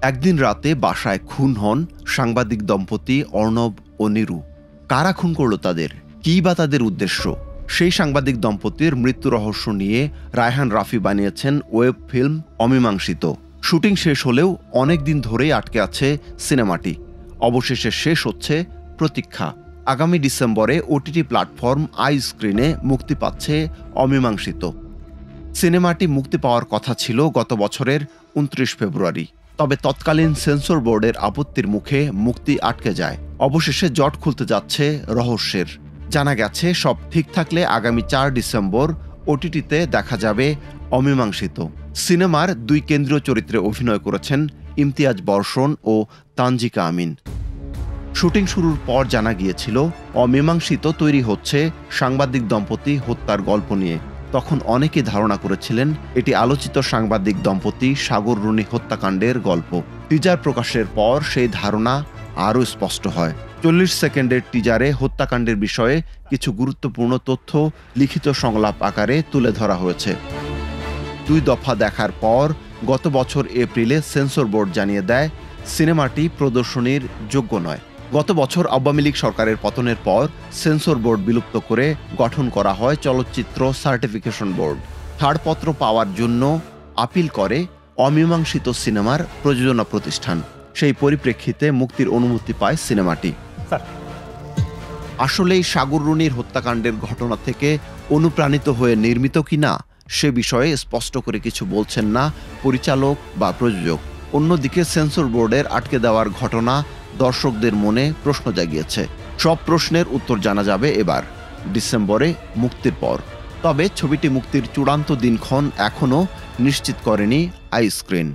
একদিন রাতে বাসায় খুন হন সাংবাদিক দম্পতি অর্ণব ও নিরু। কারা খুন করল তাদের? কী বা তাদের উদ্দেশ্য? সেই সাংবাদিক দম্পতির মৃত্যু রহস্য নিয়ে রায়হান রাফি বানিয়েছেন ওয়েব ফিল্ম অমীমাংসিত। শুটিং শেষ হলেও অনেক দিন ধরেই আটকে আছে সিনেমাটি। অবশেষে শেষ হচ্ছে প্রতীক্ষা। আগামী ডিসেম্বরে ওটিটি প্ল্যাটফর্ম আইস্ক্রিনে মুক্তি পাচ্ছে অমীমাংসিত। সিনেমাটি মুক্তি পাওয়ার কথা ছিল গত বছরের ২৯ ফেব্রুয়ারি। তবে তৎকালীন সেন্সর বোর্ডের আপত্তির মুখে মুক্তি আটকে যায়। অবশেষে জট খুলতে যাচ্ছে রহস্যের। জানা গেছে সব ঠিক থাকলে আগামী ৪ ডিসেম্বর ওটিটিতে দেখা যাবে অমীমাংসিত। সিনেমার দুই কেন্দ্রীয় চরিত্রে অভিনয় করেছেন ইমতিয়াজ বর্ষণ ও তানজিকা আমিন। শুটিং শুরুর পর জানা গিয়েছিল অমীমাংসিত তৈরি হচ্ছে সাংবাদিক দম্পতি হত্যার গল্প নিয়ে। তখন অনেকে ধারণা করেছিলেন এটি আলোচিত সাংবাদিক দম্পতি সাগর রুনি হত্যাকাণ্ডের গল্প। টিজার প্রকাশের পর সেই ধারণা আরও স্পষ্ট হয়। ৪০ সেকেন্ডের টিজারে হত্যাকাণ্ডের বিষয়ে কিছু গুরুত্বপূর্ণ তথ্য লিখিত সংলাপ আকারে তুলে ধরা হয়েছে। ২ দফা দেখার পর গত বছর এপ্রিলে সেন্সর বোর্ড জানিয়ে দেয় সিনেমাটি প্রদর্শনীর যোগ্য নয়। গত বছর আওয়ামী লীগ সরকারের পতনের পর সেন্সর বোর্ড বিলুপ্ত করে গঠন করা হয় চলচ্চিত্র সার্টিফিকেশন বোর্ড। ছাড়পত্র পাওয়ার জন্য আপিল করে অমীমাংসিত সিনেমার প্রযোজনা প্রতিষ্ঠান। সেই পরিপ্রেক্ষিতে মুক্তির অনুমতি পায় সিনেমাটি। আসলেই সাগর রুনির হত্যাকাণ্ডের ঘটনা থেকে অনুপ্রাণিত হয়ে নির্মিত কিনা সে বিষয়ে স্পষ্ট করে কিছু বলছেন না পরিচালক বা প্রযোজক। অন্যদিকে সেন্সর বোর্ডের আটকে দেওয়ার ঘটনা দর্শকদের মনে প্রশ্ন জাগিয়েছে। সব প্রশ্নের উত্তর জানা যাবে এবার ডিসেম্বরে মুক্তির পর। তবে ছবিটি মুক্তির চূড়ান্ত দিনক্ষণ এখনও নিশ্চিত করেনি আইস্ক্রিন।